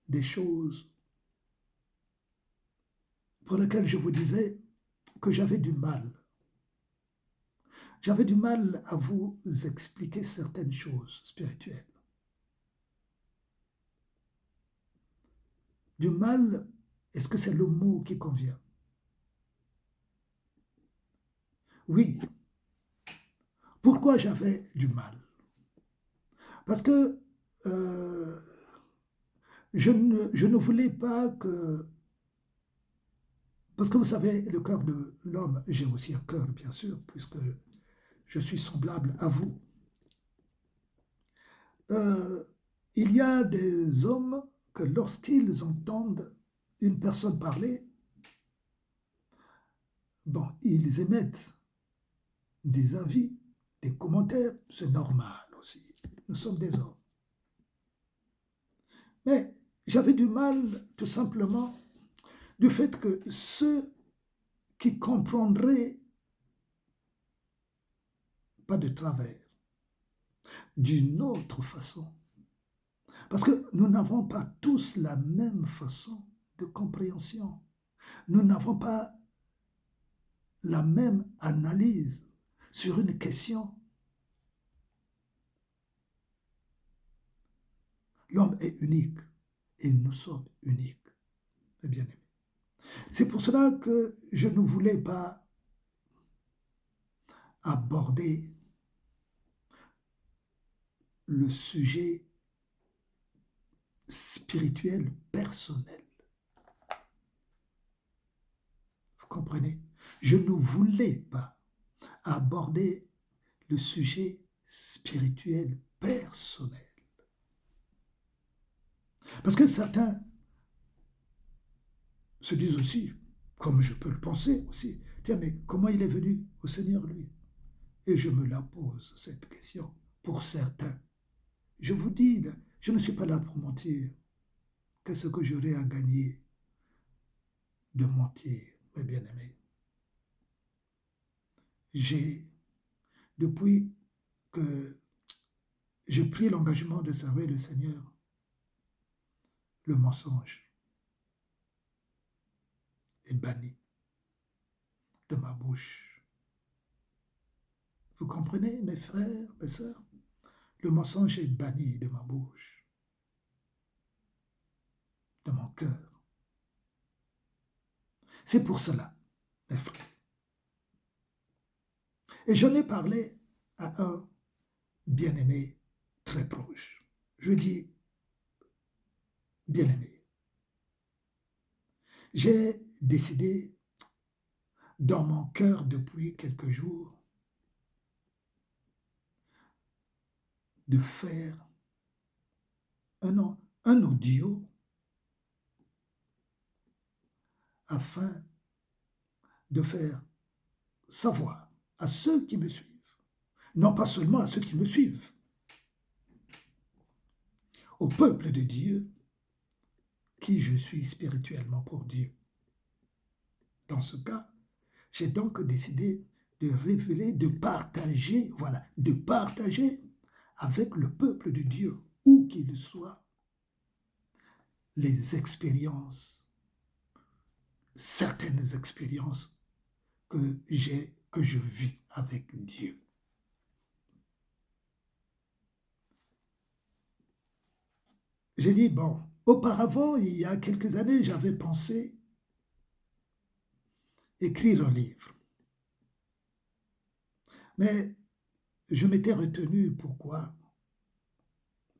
Speaker 1: des choses pour lesquelles je vous disais que j'avais du mal. J'avais du mal à vous expliquer certaines choses spirituelles. Du mal, est-ce que c'est le mot qui convient? Oui. Pourquoi j'avais du mal? Parce que je ne voulais pas que... Parce que vous savez, le cœur de l'homme, j'ai aussi un cœur, bien sûr, puisque je suis semblable à vous. Il y a des hommes que lorsqu'ils entendent une personne parler, bon, ils émettent des avis, des commentaires, c'est normal aussi. Nous sommes des hommes. Mais j'avais du mal, tout simplement, du fait que ceux qui comprendraient pas de travers, d'une autre façon, parce que nous n'avons pas tous la même façon de compréhension. Nous n'avons pas la même analyse sur une question. L'homme est unique et nous sommes uniques, mes bien-aimés. C'est pour cela que je ne voulais pas aborder le sujet spirituel personnel. Vous comprenez? Je ne voulais pas aborder le sujet spirituel personnel. Parce que certains se disent aussi, comme je peux le penser aussi, tiens, mais comment il est venu au Seigneur, lui? Et je me la pose, cette question, pour certains. Je vous dis, je ne suis pas là pour mentir. Qu'est-ce que j'aurais à gagner de mentir, mes bien-aimés? Depuis que j'ai pris l'engagement de servir le Seigneur, le mensonge est banni de ma bouche. Vous comprenez, mes frères, mes sœurs? Le mensonge est banni de ma bouche, de mon cœur. C'est pour cela, mes frères. Et j'en ai parlé à un bien-aimé très proche. Je dis, bien-aimé, j'ai décidé dans mon cœur depuis quelques jours de faire un audio afin de faire savoir à ceux qui me suivent, non pas seulement à ceux qui me suivent, au peuple de Dieu, qui je suis spirituellement pour Dieu. Dans ce cas, j'ai donc décidé de révéler, de partager, voilà, de partager avec le peuple de Dieu, où qu'il soit, les expériences, certaines expériences que je vis avec Dieu. J'ai dit, bon, auparavant, il y a quelques années, j'avais pensé écrire un livre. Mais je m'étais retenu, pourquoi?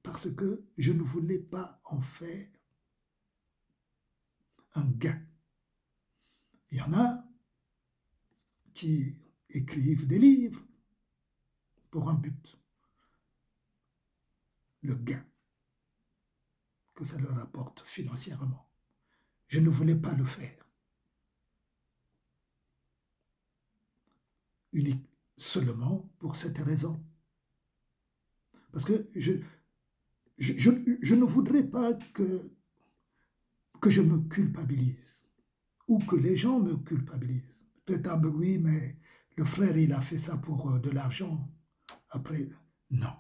Speaker 1: Parce que je ne voulais pas en faire un gain. Il y en a qui écrivent des livres pour un but, le gain que ça leur apporte financièrement. Je ne voulais pas le faire. Unique seulement pour cette raison. Parce que je ne voudrais pas que je me culpabilise ou que les gens me culpabilisent. Peut-être, ah ben oui, mais le frère, il a fait ça pour de l'argent. Après, non.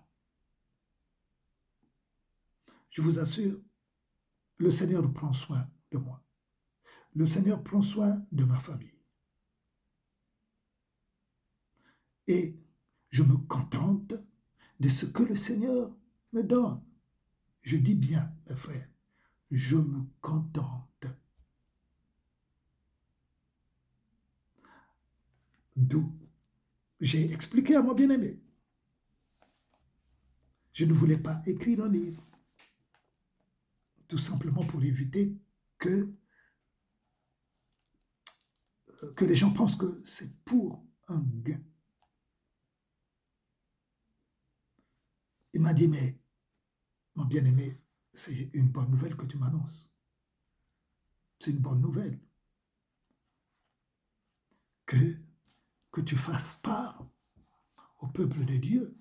Speaker 1: Je vous assure, le Seigneur prend soin de moi. Le Seigneur prend soin de ma famille. Et je me contente de ce que le Seigneur me donne. Je dis bien, mes frères, je me contente. D'où j'ai expliqué à mon bien-aimé. Je ne voulais pas écrire un livre, tout simplement pour éviter que les gens pensent que c'est pour un gain. Il m'a dit, mais mon bien-aimé, c'est une bonne nouvelle que tu m'annonces. C'est une bonne nouvelle que tu fasses part au peuple de Dieu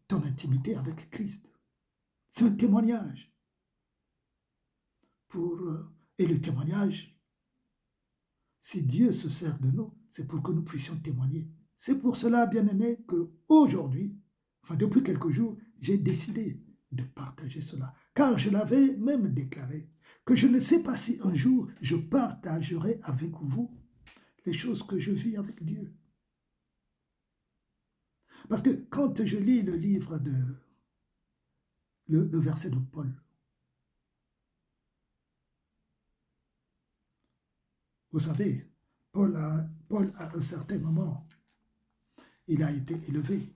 Speaker 1: ton intimité avec Christ. C'est un témoignage. Et le témoignage, si Dieu se sert de nous, c'est pour que nous puissions témoigner. C'est pour cela, bien-aimé, qu'aujourd'hui, enfin depuis quelques jours, j'ai décidé de partager cela. Car je l'avais même déclaré, que je ne sais pas si un jour je partagerai avec vous les choses que je vis avec Dieu. Parce que quand je lis le livre le verset de Paul, vous savez, Paul, à un certain moment, il a été élevé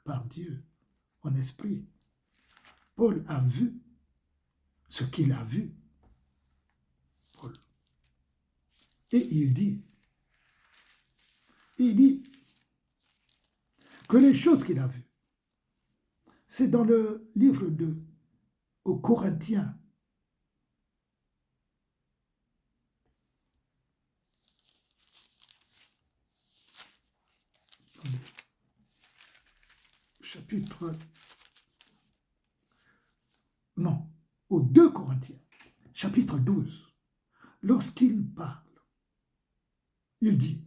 Speaker 1: par Dieu en esprit. Paul a vu ce qu'il a vu. Paul. Et il dit que les choses qu'il a vues, c'est dans le livre aux Corinthiens. Chapitre... Non, aux 2 Corinthiens, chapitre 12. Lorsqu'il parle, il dit,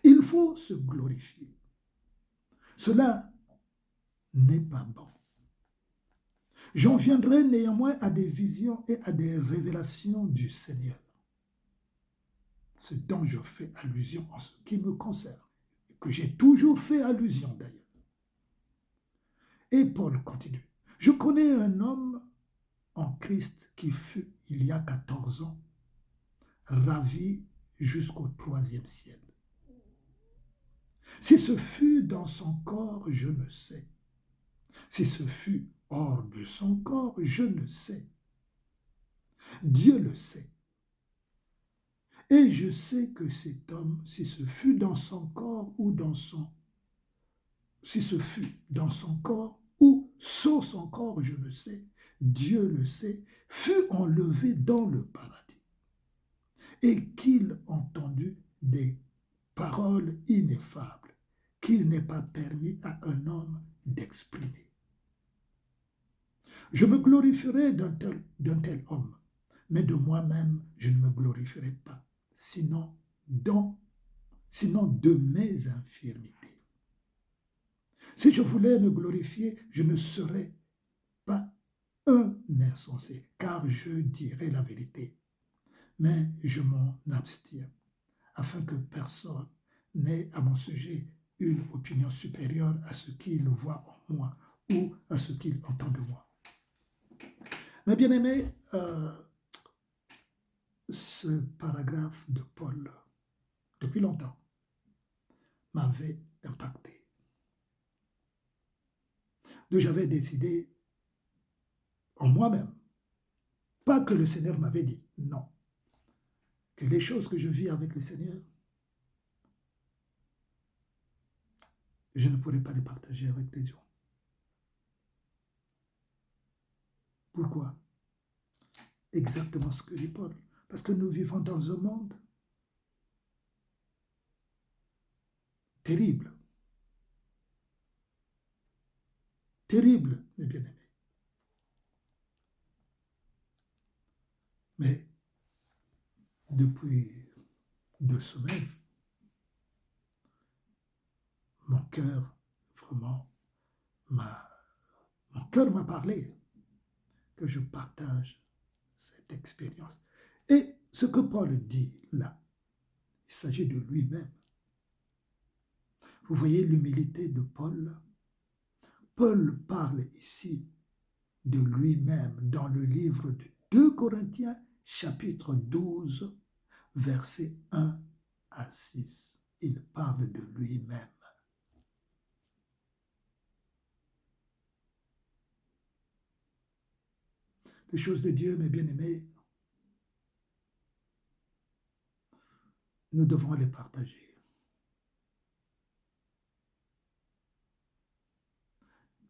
Speaker 1: il faut se glorifier. Cela n'est pas bon. J'en viendrai néanmoins à des visions et à des révélations du Seigneur. Ce dont je fais allusion en ce qui me concerne, que j'ai toujours fait allusion d'ailleurs. Et Paul continue. Je connais un homme en Christ qui fut, il y a 14 ans, ravi jusqu'au 3e ciel. Si ce fut dans son corps, je ne sais. Si ce fut hors de son corps, je ne sais. Dieu le sait. Et je sais que cet homme, si ce fut dans son corps ou si ce fut dans son corps ou sans son corps, je ne sais, Dieu le sait, fut enlevé dans le paradis. Et qu'il entendit des paroles ineffables qu'il n'est pas permis à un homme d'exprimer. Je me glorifierai d'un tel homme, mais de moi-même, je ne me glorifierai pas, sinon de mes infirmités. Si je voulais me glorifier, je ne serais pas un insensé, car je dirais la vérité. Mais je m'en abstiens, afin que personne n'ait à mon sujet une opinion supérieure à ce qu'il voit en moi ou à ce qu'il entend de moi. Mais bien aimé, ce paragraphe de Paul, depuis longtemps, m'avait impacté. Donc j'avais décidé en moi-même, pas que le Seigneur m'avait dit, non, que les choses que je vis avec le Seigneur, je ne pourrais pas les partager avec des gens. Pourquoi? Exactement ce que dit Paul. Parce que nous vivons dans un monde terrible. Terrible, mes bien-aimés. Mais depuis 2 semaines, mon cœur, vraiment, mon cœur m'a parlé que je partage cette expérience. Et ce que Paul dit là, il s'agit de lui-même. Vous voyez l'humilité de Paul? Paul parle ici de lui-même dans le livre de 2 Corinthiens, chapitre 12, versets 1 à 6. Il parle de lui-même. Les choses de Dieu, mes bien-aimés, nous devons les partager.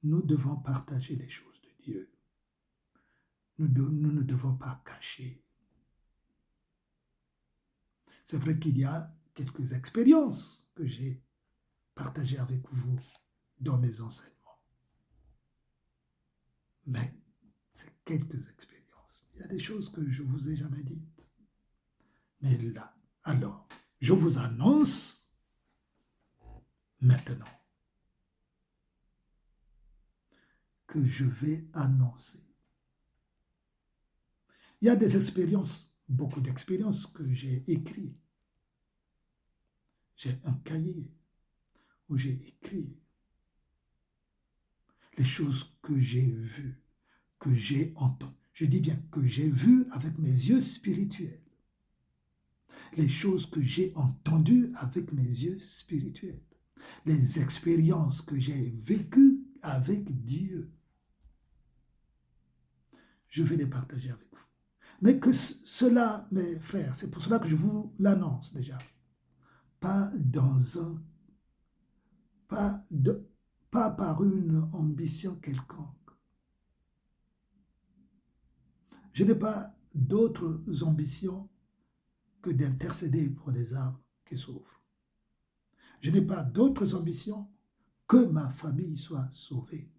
Speaker 1: Nous devons partager les choses de Dieu. Nous ne devons pas cacher. C'est vrai qu'il y a quelques expériences que j'ai partagées avec vous dans mes enseignements. Mais c'est quelques expériences. Il y a des choses que je ne vous ai jamais dites. Mais là, alors, je vous annonce maintenant que je vais annoncer. Il y a des expériences, beaucoup d'expériences que j'ai écrites. J'ai un cahier où j'ai écrit les choses que j'ai vues, que j'ai entendues. Je dis bien que j'ai vues avec mes yeux spirituels. Les choses que j'ai entendues avec mes yeux spirituels. Les expériences que j'ai vécues avec Dieu. Je vais les partager avec vous. Mais que cela, mes frères, c'est pour cela que je vous l'annonce déjà. Pas par une ambition quelconque. Je n'ai pas d'autres ambitions que d'intercéder pour les âmes qui souffrent. Je n'ai pas d'autres ambitions que ma famille soit sauvée.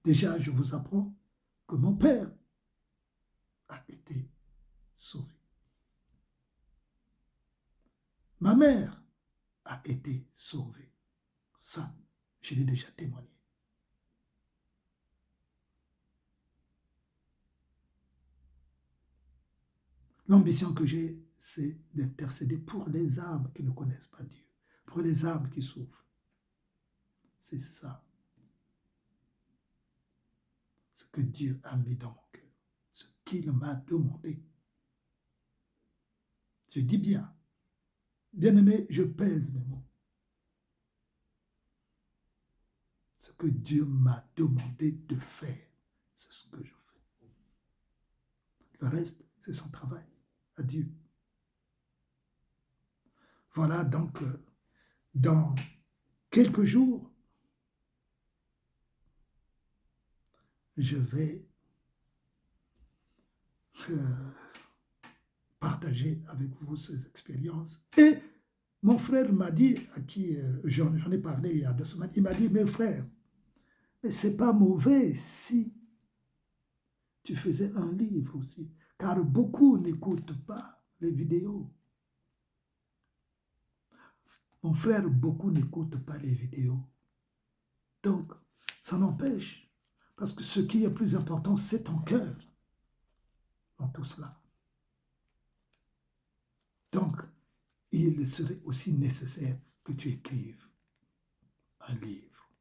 Speaker 1: Déjà, je vous apprends que mon père a été sauvé. Ma mère a été sauvée. Ça, je l'ai déjà témoigné. L'ambition que j'ai, c'est d'intercéder pour les âmes qui ne connaissent pas Dieu, pour les âmes qui souffrent. C'est ça. Ce que Dieu a mis dans mon cœur, ce qu'il m'a demandé. Je dis bien, bien-aimé, je pèse mes mots. Ce que Dieu m'a demandé de faire, c'est ce que je fais. Le reste, c'est son travail. À Dieu. Voilà donc, dans quelques jours, je vais partager avec vous ces expériences. Et mon frère m'a dit, à qui j'en ai parlé il y a 2 semaines, il m'a dit, mes frères, mais c'est pas mauvais si tu faisais un livre aussi, car beaucoup n'écoutent pas les vidéos. Mon frère, beaucoup n'écoutent pas les vidéos. Donc, ça n'empêche, parce que ce qui est plus important, c'est ton cœur dans tout cela. Donc, il serait aussi nécessaire que tu écrives un livre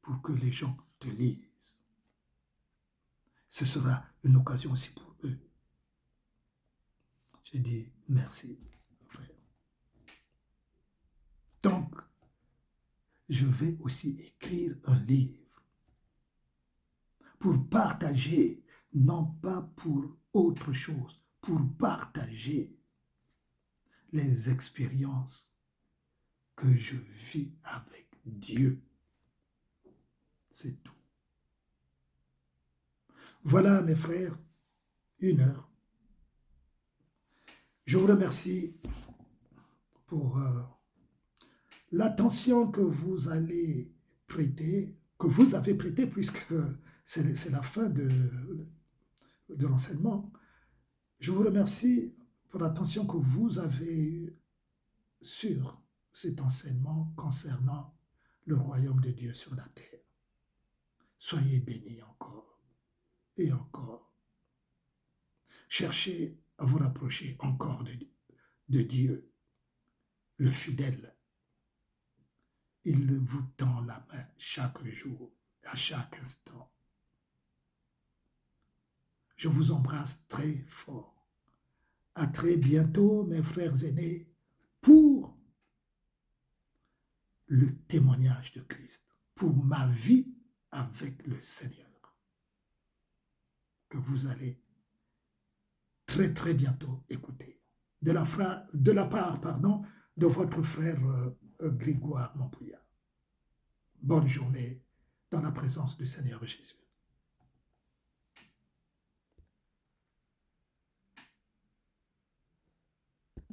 Speaker 1: pour que les gens te lisent. Ce sera une occasion aussi pour eux. J'ai dit merci, frère. Donc, je vais aussi écrire un livre pour partager, non pas pour autre chose, pour partager les expériences que je vis avec Dieu. C'est tout. Voilà, mes frères, 1 heure. Je vous remercie pour l'attention que vous allez prêter, que vous avez prêté, puisque c'est la fin de de l'enseignement. Je vous remercie pour l'attention que vous avez eue sur cet enseignement concernant le royaume de Dieu sur la terre. Soyez bénis encore et encore. Cherchez à vous rapprocher encore de Dieu, le fidèle. Il vous tend la main chaque jour, à chaque instant. Je vous embrasse très fort. À très bientôt, mes frères aînés, pour le témoignage de Christ, pour ma vie avec le Seigneur, que vous allez très très bientôt écouter. De la part de votre frère Grégoire Montpouillard. Bonne journée dans la présence du Seigneur Jésus.